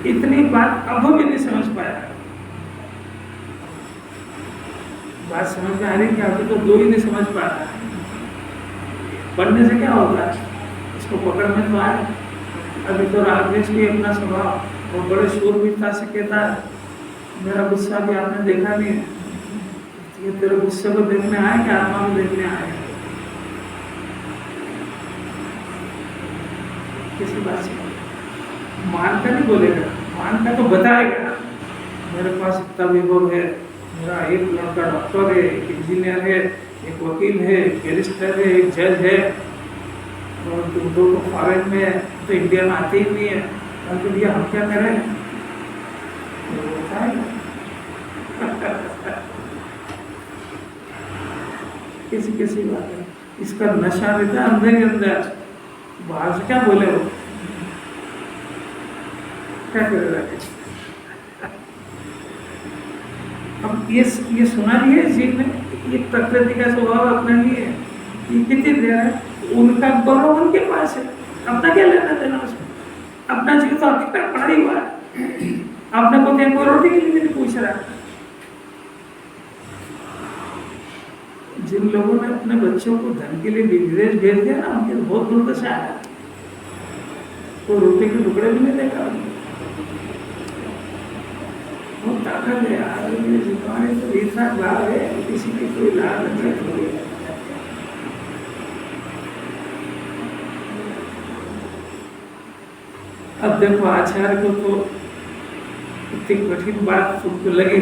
इतनी बात अब भी नहीं समझ पाया। बात समझ में आ रही है कि अभी तो दो ही नहीं समझ पा रहा। पढ़ने से क्या होगा, इसको पकड़ में तो आए। अभी तो राग द्वेष भी अपना स्वभाव और बड़े शूरवीरता से कहता है मेरा गुस्सा भी आपने देखा नहीं है, ये तेरे गुस्से को देखने आए कि आत्मा को देखने आए? किसी बात से मान का नहीं बोलेगा, मान का तो बताएगा मेरे पास इतना विभव है, मेरा एक लड़का डॉक्टर है, एक इंजीनियर है, एक वकील है, एक बैरिस्टर है, एक जज है, और दो तो फॉरेन में है, तो इंडिया में आते ही नहीं है। हम क्या करें? बताएगा। कैसी कैसी बात है। इसका नशा रहता है अंदर के अंदर, बाहर से क्या बोले वो, क्या करेगा। अब ये सुना नहीं है जीव ने, ये प्रकृति का स्वभाव अपना नहीं है। ये कितनी देर है, उनका गौरव उनके पास है, अपना क्या लेना देना उसमें। अपना जीव तो आपका पड़ा ही हुआ है, आपने को क्या कोई रोटी के लिए नहीं पूछ रहा। जिन लोगों ने अपने बच्चों को धन के लिए विदेश भेज दिया ना, उनकी बहुत दुर्दशा है। तो रोटी के टुकड़े भी नहीं देखा, बहुत ताकत है यार, ये जुबान तो इतना भाव है, किसी की कोई लाभ नहीं है। अब देखो आचार्य को तो इतनी कठिन बात तुमको लगी,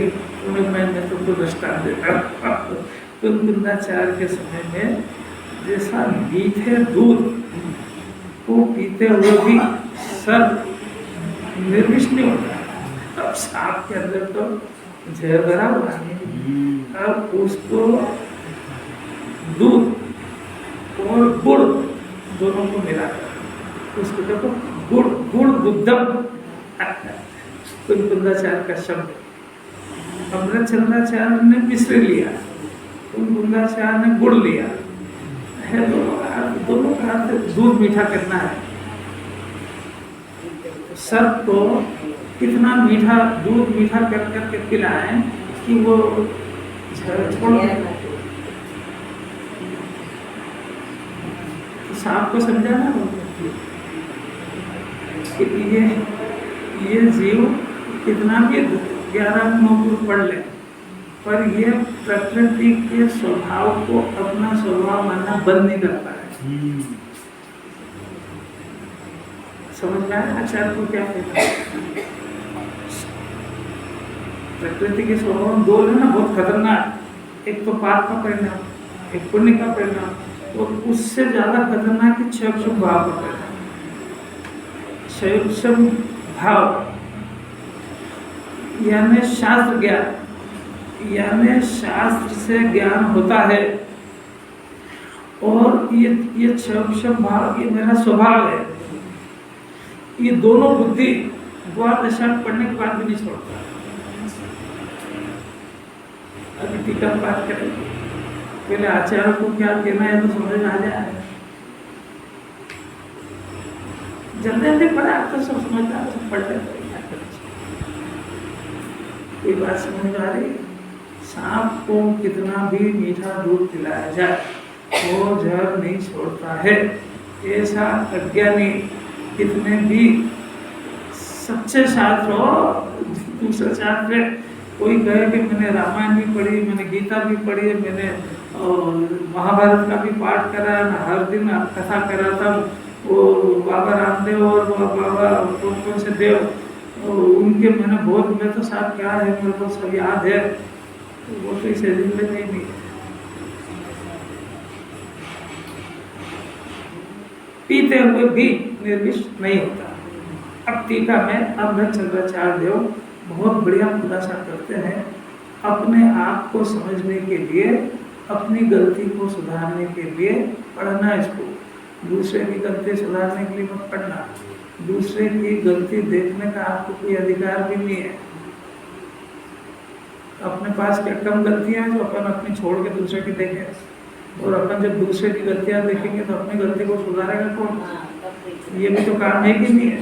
मैं तुमको दृष्टांत देता हूँ। कुंदाचार्य के समय में जैसा मीठे दूध को पीते हुए भी सब निर्विष नहीं होता। अब सांप के अंदर तो जहर भरा हुआ है, अब उसको दूध और गुड़ दोनों को मिलाकर उसको देखो गुड़ दुग्धम, कुंदाचार्य का शब्द। अमृतचंद्राचार्य ने मिश्री लिया, कुंदाचार्य ने गुड़ लिया है, दोनों का अर्थ दूध मीठा करना है। सब को कितना मीठा दूध मीठा कर करके पिलाएं कि वो छोड़। तो सांप को समझाना कि ये जीव कितना भी 11 नौकरी पढ़ ले, पर ये प्रकृति के स्वभाव को अपना स्वभाव मानना बंद नहीं करता है। समझ में आया आचार्य को क्या कहता है। प्रकृति के स्वभाव दो है ना, बहुत खतरनाक। एक तो पाप का परिणाम, एक पुण्य का परिणाम, और उससे ज्यादा खतरनाक है क्षय भाव का परिणाम। क्षय भाव यानी शास्त्र ज्ञान, यानी शास्त्र से ज्ञान होता है, और ये क्षय भाव ये मेरा स्वभाव है। ये दोनों बुद्धि द्वादशा पढ़ने के बाद भी नहीं छोड़ता। अभी टीका पाठ करेंगे, पहले आचार्य को क्या कहना है तो समझ में आ जाए। जल्दी जल्दी पढ़ा तो सब समझता है, सब पढ़ लेते। ये बात समझ में आ रही है। सांप को कितना भी मीठा दूध पिलाया जाए वो जहर नहीं छोड़ता है। ऐसा अज्ञानी कितने भी सच्चे शास्त्र हो, दूसरे शास्त्र कोई कहे कि मैंने रामायण भी पढ़ी, मैंने गीता भी पढ़ी, मैंने महाभारत का भी पाठ करा, हर दिन कथा कराता हूँ, वो बाबा रामदेव और बाबा कौन से देव उनके मैंने बहुत, मैं तो साथ क्या है मेरे को सब याद है, वो तो इसे जिंदगी नहीं है। पीते हुए भी निर्विष नहीं होता। अब टीका में अमृतचंद्राचार्य देव बहुत बढ़िया खुलासा करते हैं। अपने आप को समझने के लिए, अपनी गलती को सुधारने के लिए पढ़ना इसको। दूसरे की गलती सुधारने के लिए मत पढ़ना। दूसरे की गलती देखने का आपको कोई अधिकार भी नहीं है। अपने पास क्या कम गलतियां हैं जो अपन अपनी छोड़ के दूसरे की देखें, और अपन जब दूसरे की गलतियां देखेंगे तो अपनी गलती को सुधारेगा कौन? ये भी तो काम है कि नहीं है?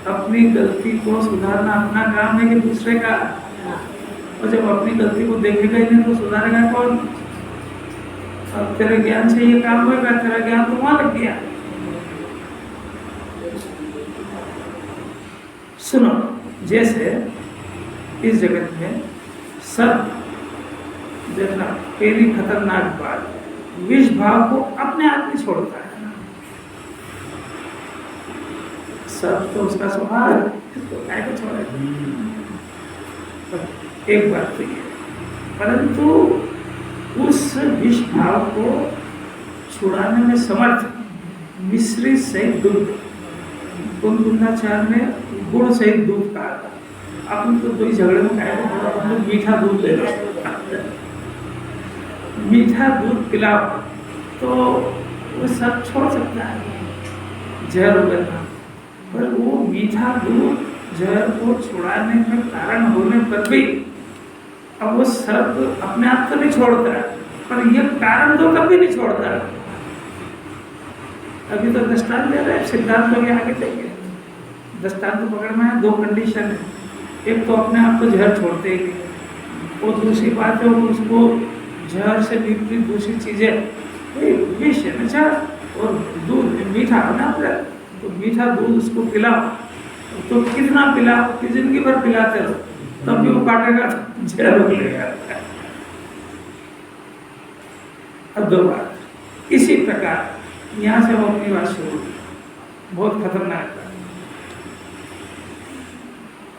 अपनी गलती को सुधारना अपना काम है कि दूसरे का? और जब अपनी गलती को देखेगा ही नहीं तो सुधारेगा कौन? अब तेरे ज्ञान से ये काम होगा, तेरा ज्ञान तो वहां लग गया। सुनो, जैसे इस जगत में सब देखना पहली खतरनाक बात, विष भाव को अपने आप में छोड़ता है। सब तो उसका स्वभाव है, इसको क्या को छोड़ेगा? एक बात तो ये, परंतु उस विष भाव को छुड़ाने में समर्थ मिश्री सहित दूध, कुंदाचार्य ने गुड़ सहित दूध कहा था। अपन तो दो ही झगड़े में खाएगा, मीठा दूध ले लो। मीठा दूध पिलाओ तो वो सब छोड़ सकता है, जहर वगैरह, पर वो मीठा दूध जहर को छुड़ाने का कारण होने पर भी अब वो सर्प अपने आप तो नहीं छोड़ता है, पर ये कारण तो कभी नहीं छोड़ता है। अभी तो दृष्टांत दे रहे हैं, सिद्धांत के आगे देंगे। दृष्टांत पकड़ में है, दो कंडीशन है, एक तो अपने आप तो जहर छोड़ते ही नहीं, और दूसरी बात है वो उसको जहर से विपरीत दूसरी चीजें विष है ना और दूध मीठा होना अपना, तो मीठा दूध उसको पिलाओ, तो कितना पिलाओ कि जिंदगी भर पिलाते रहो, तब भी वो काटेगा जहर हो लेगा। अब दो बात इसी प्रकार यहाँ से वो अपनी बात शुरू, बहुत खतरनाक है।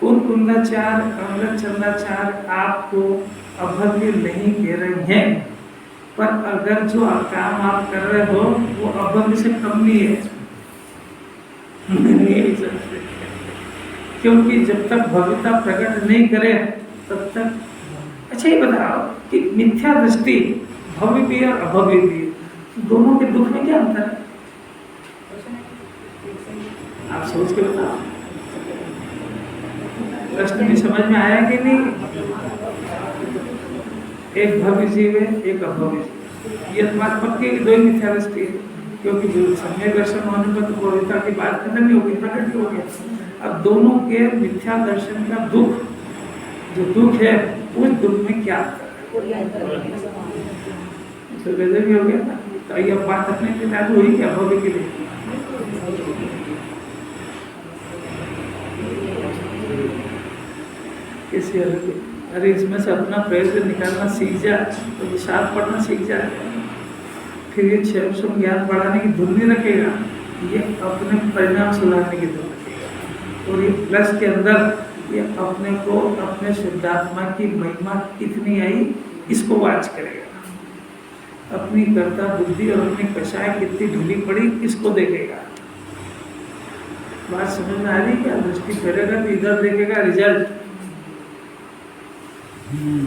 कुंदाचार अमृतचंदाचार आपको अभव्य नहीं कह रहे हैं, पर अगर जो काम आप कर रहे हो वो अभव्य से कम नहीं है। क्योंकि जब तक भव्यता प्रकट नहीं करे तब तक, अच्छा ये बताओ कि मिथ्या दृष्टि भव्य भी और अभव्य भी, दोनों के दुख में क्या अंतर है? आप सोच के बताओ, प्रश्न भी समझ में आया कि नहीं? एक भव्य जीव है, एक अभव्य जीव, ये बात पक्की है कि दो ही मिथ्या दृष्टि है, क्योंकि जो सम्यक दर्शन होने पर तो पवित्रता की बात खत्म नहीं होगी, प्रकट हो गया। अब दोनों के मिथ्या दर्शन का दुख, जो दुख है उस दुख में क्या अंतर है? तो गजब भी हो गया ना। तो ये बात अपने के लागू हुई क्या भव्य के लिए? किसी अलग, अरे इसमें से अपना प्रयोजन निकालना सीख जा तो विषाद पढ़ना सीख जाए, फिर ये क्षम ज्ञान बढ़ाने की धुन नहीं रखेगा, ये अपने परिणाम सुधारने की धुन रखेगा। और ये प्लस के अंदर ये अपने को, अपने शुद्धात्मा की महिमा कितनी आई इसको वाच करेगा, अपनी कर्ता बुद्धि और अपनी कषाय कितनी ढीली पड़ी इसको देखेगा। बात समझ में आ रही क्या? दृष्टि करेगा तो इधर देखेगा रिजल्ट,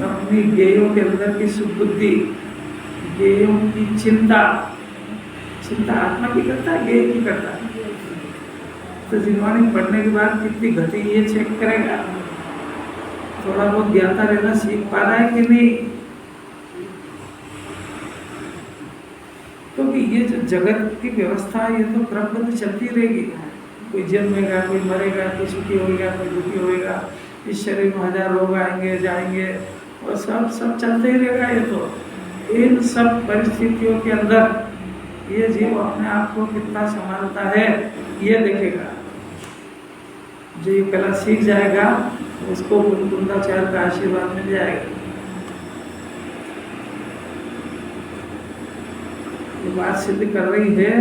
अपनी ज्ञेयों के अंदर की सुबुद्धि, ज्ञेयों की चिंता, चिंता आत्मा की करता है, ज्ञेय की करता है। तो जिनवाणी पढ़ने के बाद कितनी घटी ये चेक करेगा, थोड़ा बहुत ज्ञाता रहना सीख पा रहा है कि नहीं। क्योंकि ये जो जगत की व्यवस्था है ये तो क्रमबद्ध चलती रहेगी, कोई जन्मेगा, कोई मरेगा, कोई सुखी होगा, कोई दुखी होगा, इस शरीर में 1000 रोग आएंगे जाएंगे और सब चलते ही रहेगा। ये तो इन सब परिस्थितियों के अंदर ये जीव अपने आप को कितना संभालता है ये देखेगा। जो ये कला सीख जाएगा उसको कुंदाचार का आशीर्वाद मिल जाएगा। ये बात सिद्ध कर रही है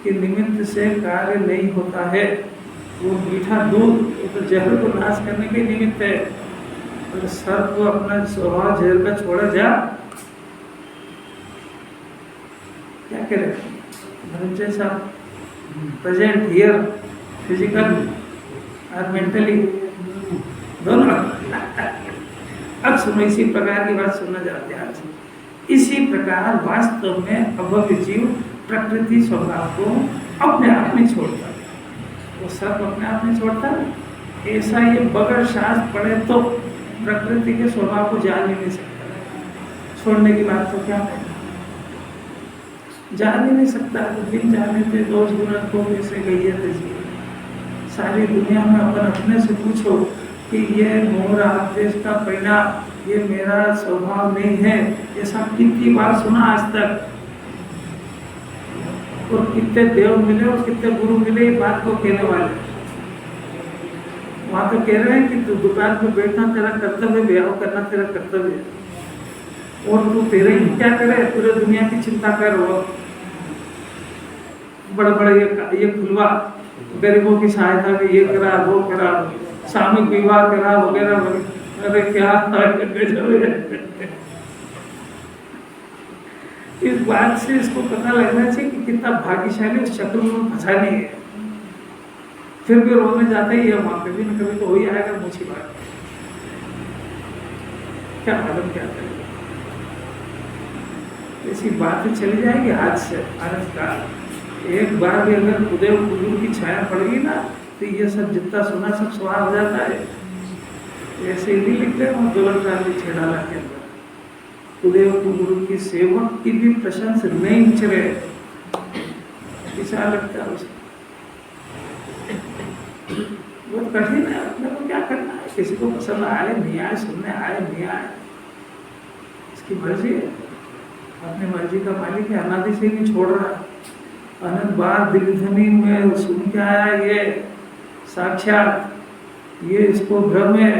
कि निमित्त से कार्य नहीं होता है। वो मीठा दूध वो तो जहर को नाश करने के निमित्त है, और सर्प को अपना स्वभाव जहर का छोड़ा जा, क्या करें? धनंजय साहब प्रेजेंट हियर फिजिकल और मेंटली दोनों। अब सुनो, इसी प्रकार की बात सुनना चाहते हैं आज। इसी प्रकार वास्तव में अभव्य जीव प्रकृति स्वभाव को अपने आप में छोड़ता है, वो सब अपने आप में छोड़ता है। ऐसा ये बगैर शास्त्र पढ़े तो प्रकृति के स्वभाव को जान ही नहीं सकता। छोड़ने की बात तो क्या है, जान ही नहीं सकता। तो बिन जाने थे दोष गुण को कैसे गई है जी। सारी दुनिया में अपन अपने से पूछो कि ये मोह आदेश का परिणाम, ये मेरा स्वभाव नहीं है, ऐसा कितनी बार सुना आज तक। और कितने देव मिले और कितने गुरु मिले ये बात को कहने वाले। वहां तो कह रहे हैं कि तू दुकान पे बैठना तेरा कर्तव्य, ब्याह करना तेरा कर्तव्य है, और तू तेरे ही क्या करे, पूरे दुनिया की चिंता कर। वो बड़े बड़े ये खुलवा, गरीबों की सहायता में ये करा वो करा, सामूहिक विवाह करा वगैरह। अरे क्या इस बात से इसको पता लगना चाहिए कि कितना भाग्यशाली उस चक्र में फंसा नहीं है। फिर भी रोने जाता ही है, वहां पे भी न कभी तो हो ही आएगा मुझी बात। क्या मालूम क्या करेगा। ऐसी बातें चली जाएगी हाथ से आनंद का। एक बार भी अगर उदय कुदूर की छाया पड़ेगी ना तो ये सब जितना सुना सब स्वाहा हो जाता है। ऐसे ही नहीं लिखते हम दौलत राम छेड़ाला के अंदर उदय कुदूर की सेवक की भी प्रशंसा नहीं उचरे, ऐसा लगता है उसको। बहुत कठिन है, अपने को क्या करना है, किसी को पसंद आए नहीं आए, सुनने आए नहीं आए, इसकी मर्जी है। अपनी मर्जी का मालिक है, अनादि से नहीं छोड़ रहा। अनंत बार दिव्य ध्वनि में सुन के आया ये साक्षात, ये इसको भ्रम है।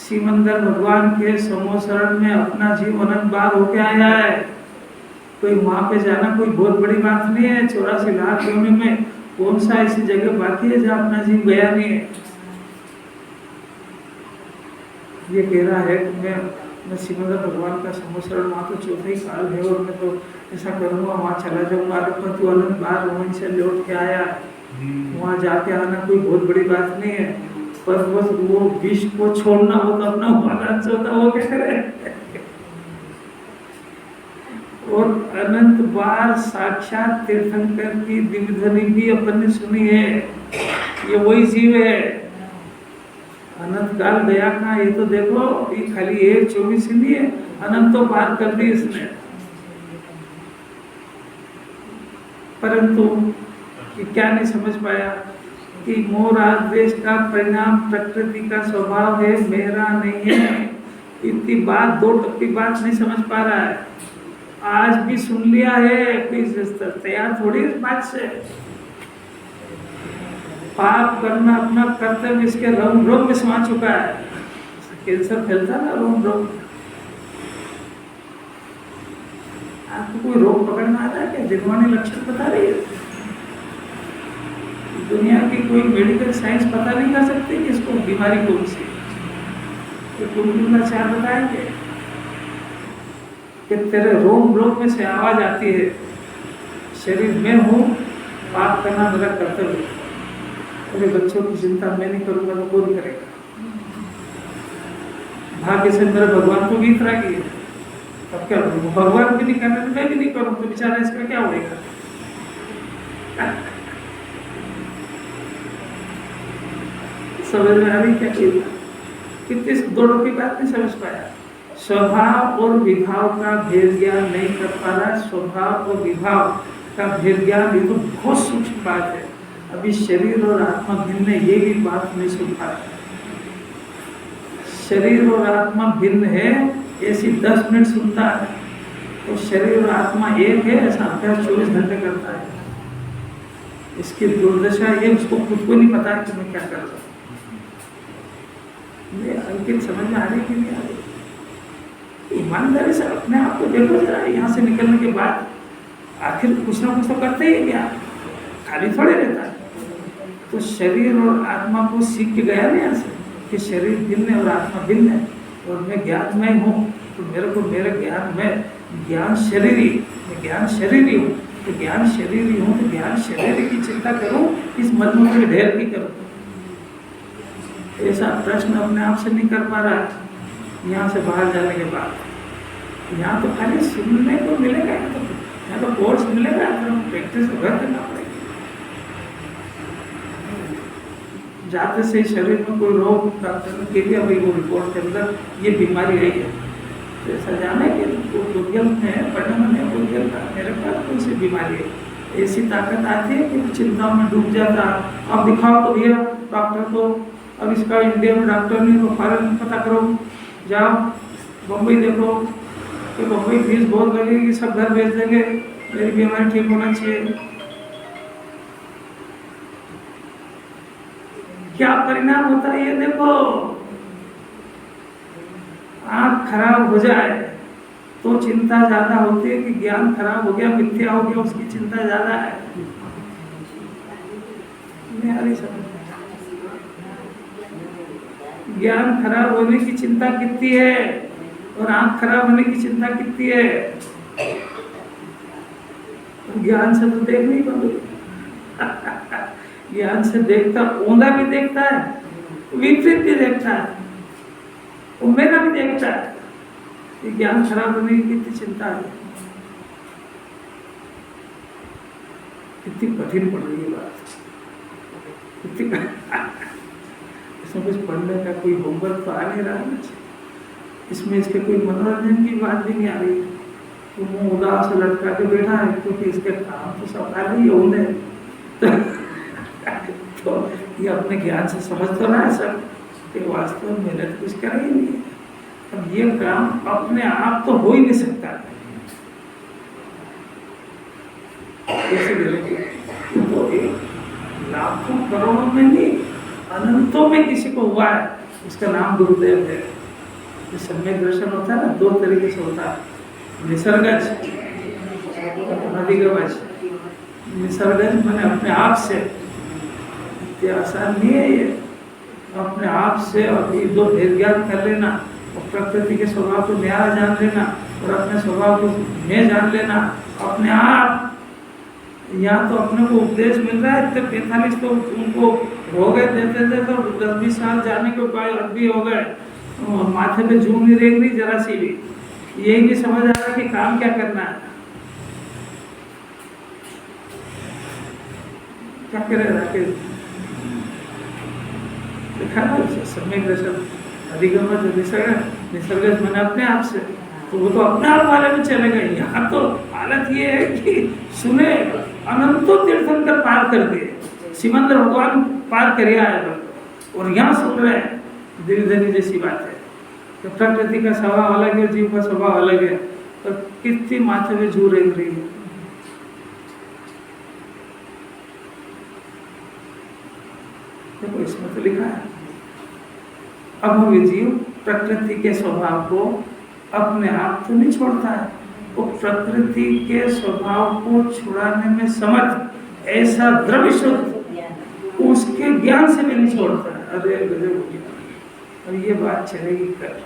सिमंदर भगवान के समोसरण में अपना जीव अनंत बार होके आया है। कोई वहां पे जाना कोई बहुत बड़ी बात नहीं है। 84 लाख योनि में कौन सा ऐसी जगह बाकी है जहाँ अपना जीव गया नहीं है। ये कह रहा है कि मैं सिमंदर भगवान का समोसरण, वहाँ तो चौथा ही काल है और मैं तो ऐसा करूँगा वहाँ चला जाऊँगा, परंतु अनंत बार वहीं से लौट के आया, वहाँ जाके आना कोई बहुत बड़ी बात नहीं है। पर बस वो विष को छोड़ना वो तो अपना बालांस होता, वो क्या करे। और अनंत बार साक्षात तीर्थंकर की दिव्य ध्वनि भी अपन ने सुनी है। ये वही जीव है। अनंत काल गया कहाँ, ये तो देखो, ये खाली 1:24 ही नहीं है, अनंत तो पार कर दी इसने। परंतु क्या नहीं समझ पाया कि मोह राग द्वेष का परिणाम प्रकृति का स्वभाव है, मेरा नहीं है। इतनी बात, 2 टप्पी बात नहीं समझ पा रहा है। आज भी सुन लिया है, कोई तैयार थोड़ी इस बात से। पाप करना अपना कर्तव्य इसके रोम रोम में समा चुका है। कैंसर फैलता ना रोम रोम। आपको कोई रोग पकड़ना आ रहा है क्या? दिनवानी लक्षण बता रही है। दुनिया की कोई मेडिकल साइंस पता नहीं कर सकती कि इसको बीमारी कौन सी, तो कुल चार बताएंगे कि तेरे रोम रोम में से आवाज आती है, शरीर में हूँ, पाप करना मेरा कर्तव्य। अरे बच्चों की चिंता मैं नहीं करूंगा तो कौन करेगा? भाग्य से मेरे भगवान को गीत रागी है, अब क्या करूँ? भगवान भी नहीं करना तो मैं भी नहीं करूँ, तो बेचारा इसका क्या होएगा? समझ में आ रही क्या चीज? कितनी दोनों की बात नहीं समझ पाया। स्वभाव और विभाव का भेद ज्ञान नहीं कर पा रहा। स्वभाव और विभाव का भेद ज्ञान ये तो बहुत सूक्ष्म बात है। अभी शरीर और आत्मा भिन्न है, ये भी बात नहीं सुन पा रहा। शरीर और आत्मा भिन्न है, ऐसी 10 मिनट सुनता है, तो शरीर और आत्मा एक है, ऐसा अभ्यास 24 घंटे करता है। इसकी दुर्दशा ये, उसको खुद को नहीं पता कि मैं क्या कर रहा हूँ। अंकित समझ में आ रही कि नहीं आ रही? ईमानदारी से अपने आप को देखो जरा। यहाँ से निकलने के बाद आखिर कुछ ना कुछ तो करते ही क्या, खाली थोड़े रहता है। तो शरीर और आत्मा को सीख के गया नहीं यहाँ से कि शरीर भिन्न है और आत्मा भिन्न है, और मैं ज्ञानमय हूँ, तो मेरे को मेरे ज्ञान में ज्ञान शरीरी, मैं ज्ञान शरीरी हूँ, तो ज्ञान शरीरी हूँ, तो ज्ञान शरीर की चिंता करूँ, इस मन में ढेर की करूँ। ऐसा प्रश्न अपने आप से नहीं कर पा रहा है। यहाँ से बाहर जाने के बाद यहाँ तो खाली सुनने को मिलेगा, यहाँ तो कोर्स मिलेगा, तो प्रैक्टिस तो घर करना पड़ेगा। जाते से शरीर में कोई रोग डॉक्टर के लिए भाई वो रिपोर्ट के अंदर ये बीमारी आई है, तो ऐसा जाना कि बुद्धियल में पढ़ने में बुद्धियल का मेरे पास कौन सी बीमारी है, ऐसी ताकत आती है कि चिंता में डूब जाता। अब दिखाओ तो भैया डॉक्टर को, अब इसका इंडिया में डॉक्टर नहीं तो फॉरेन पता करो, जाओ बम्बई देखो, कि बम्बई फीस बहुत लगेगी, सब घर भेज देंगे, मेरी बीमारी ठीक होना चाहिए। क्या परिणाम होता है ये देखो। आँख खराब हो जाए तो चिंता ज्यादा होती है कि ज्ञान खराब हो गया, मिथ्या हो गया, उसकी चिंता ज्यादा है। ज्ञान खराब होने की चिंता कितनी है और आँख खराब होने की चिंता कितनी है। ज्ञान से तो देख नहीं पाओगे। ज्ञान से देखता, ओंधा भी देखता है, विपरीत भी देखता है, मेरा भी देखता है। ये ज्ञान खराब होने की कितनी चिंता है। कितनी कठिन पड़ रही है बात, कितनी इसमें कुछ पढ़ने का कोई होमवर्क तो आ नहीं रहा है, इसमें इसके कोई मनोरंजन की बात भी नहीं आ रही। तो मुँह उदास लटका के बैठा है, क्योंकि इसके काम तो सब आ रही है उन्हें तो ये अपने ज्ञान से समझ तो रहा है सब कि वास्तव में मेहनत कुछ कर ही नहीं है। अब ये काम अपने आप तो हो ही नहीं सकता, कैसे मिलेगी? तो एक लाखों करोड़ों में नहीं, अनंतों में किसी को हुआ है, उसका नाम गुरुदेव है। ये सम्यक दर्शन होता है ना, दो तरीके से होता है, निसर्गज, अधिगमज। निसर्गज मैंने अपने आप से, इतना आसान नहीं है ये, अपने आप से अभी दो भेद ज्ञान कर लेना और प्रकृति के स्वभाव को न्यारा जान लेना और अपने स्वभाव को मैं जान लेना अपने आप। यहाँ तो अपने को उपदेश मिल रहा है, इतने 45 तो उनको हो गए देते थे, तो 10-20 साल जाने के बाद भी हो गए, माथे पे जूं नहीं रेंग रही जरा सी भी, यही नहीं समझ आ रहा कि काम क्या करना है, क्या करेगा कि देखा ना सम्यक दर्शन अधिगमज निसर्गज मैंने अपने आप से, तो वो तो अपने आप वाले में चले गए। यहाँ तो हालत ये है कि सुने अनंतों तीर्थंकर पार कर दिए, सिमंदर भगवान पार कर आए और यहाँ सुन रहे हैं। धीरे धीरे जैसी बात है तो प्रकृति का स्वभाव अलग है, जीव का स्वभाव अलग है, तो कितनी माथे में जू रेंग रही है। देखो इसमें तो लिखा है अभव्य जीव प्रकृति के स्वभाव को अपने आप तो नहीं छोड़ता है, वो प्रकृति के स्वभाव को छुड़ाने में समर्थ ऐसा द्रव्य शुद्ध उसके ज्ञान से भी नहीं छोड़ता है। अरे गजब हो गया, और ये बात चलेगी कर